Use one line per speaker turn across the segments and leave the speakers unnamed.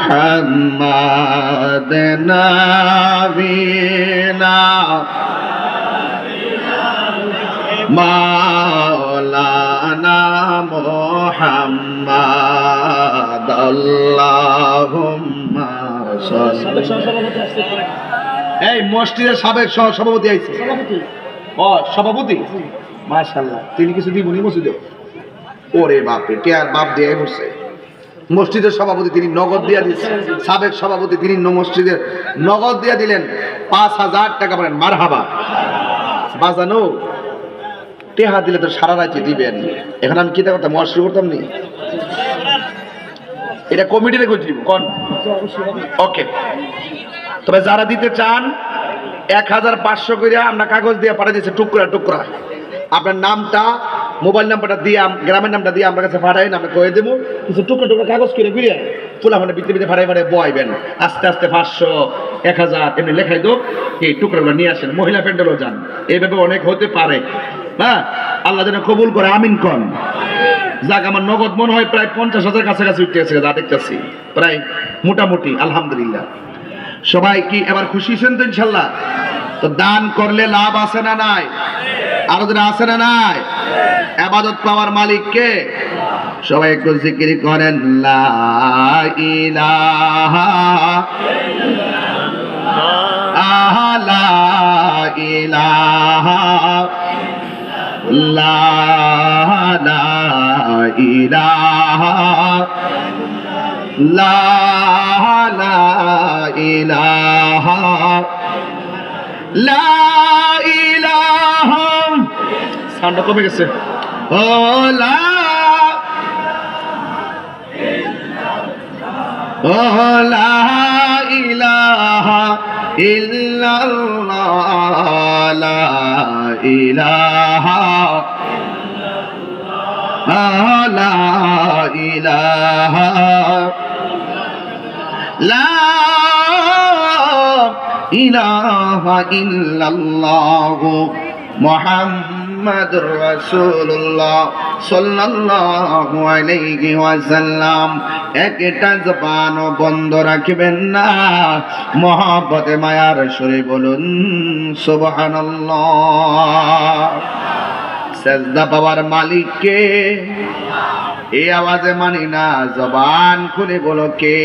محمد نبينا مولانا محمد اللهم صل। এই মসজিদের সাবেক সভাপতি আইছে। ও সভাপতি, মাশাআল্লাহ। তিনি কিছু দিবনি মসজিদে? ওরে বাপরে, কে আর বাপ দিয়ে বসে। মসজিদের সভাপতি তিনি নগদ দিয়া দিচ্ছেন। সাবেক সভাপতি তিনি মসজিদের নগদ দিয়া দিলেন ৫,০০০ টাকা। বলেন মারহাবা। বাজানো টেহা দিলে তো সারা রাতে দিবেন। এখন আমি কি করতাম, মহাশ্রী করতাম নি? এটা কমিটিতে করছি কোন? ওকে। তবে যারা দিতে চান ১৫০০ করে আমরা কাগজ দিয়ে পাঠিয়ে দিচ্ছি, টুকরা টুকরা। আপনার নামটা, মোবাইল নাম্বারটা দিয়ে, গ্রামের নামটা দিয়ে আমার কাছে পাঠাইন, আমরা কয়ে দেবো। কিছু টুকরা টুকরা কাগজ করে ঘুরে ফুলা মানে বিক্রি ফাড়াই ফাড়াই বয়াইবেন। আস্তে আস্তে ৫০০, ১০০০ এমনি লেখাই দোক। এই টুকরাগুলো নিয়ে আসেন। মহিলা প্যান্ডেলও যান, এইভাবে অনেক হতে পারে। হ্যাঁ, আল্লাহ যেন কবুল করে, আমিন কন। যাক, আমার নগদ মনে হয় প্রায় ৫০,০০০ কাছাকাছি উঠতে গেছে, যা দেখতেছি প্রায় মোটামুটি। আলহামদুলিল্লাহ। সবাই কি এবার খুশি হয়েছেন তো ইনশাল্লাহ? তো দান করলে লাভ আছে না নাই? আরো দিন আছে না নাই? ইবাদত পাওয়ার মালিক কে? সবাই একটু জিকির করেন, লা ইলাহা লা ইলাহা লা ইলাহা লা ইলাহা লা ইলাহা। সাউন্ডটা কমে গেছে। ও লা ইলাহা ইল্লাল্লাহ লা ইলাহা লা ইলাহা লা ইলাহা ইল্লাল্লাহ মুহাম্মাদুর রাসূলুল্লাহ সাল্লাল্লাহু আলাইহি ওয়াসাল্লাম। একটা জবান বন্ধ রাখবেন না, মহব্বতে মায়ার সুরে বলুন সুবহানাল্লাহ। সেজদা পাওয়ার মালিক কে? এই আওয়াজে মানি না, জবান খুলে বলো কে?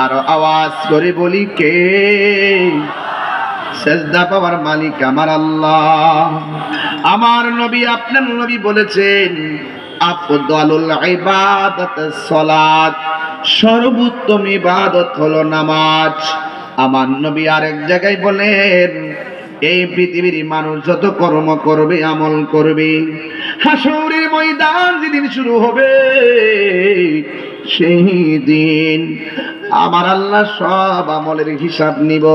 আর আওয়াজ করে বলি কে? সেজদা পাওয়ার মালিক আমার আল্লাহ। আমার নবী, আপনার নবী বলেছেন, আফদালুল ইবাদাতুস সালাত, সর্বোত্তম ইবাদত হলো নামাজ। আমার নবী আরেক জায়গায় বলেন, এই পৃথিবীর মানুষ যত কর্ম করবে, আমল করবে, হাসরের ময়দান যেদিন শুরু হবে, সেই দিন আমার আল্লাহ সব আমলের হিসাব নিব।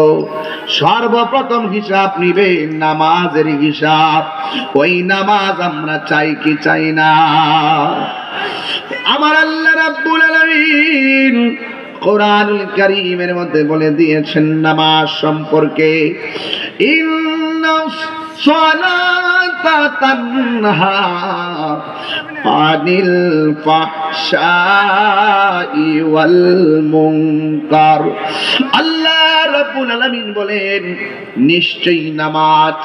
সর্বপ্রথম হিসাব নিবে নামাজের হিসাব। ওই নামাজ আমরা চাই কি চাই না? আমার আল্লাহ রাব্বুল আলামিন কোরআনুল কারীমের মধ্যে বলে দিয়েছেন নামাজ সম্পর্কে, ইন্নাস সালাতা তানহা আনিল ফাহশাই ওয়াল মুনকার। আল্লাহ রাব্বুল আলামিন বলেন, নিশ্চয়ই নামাজ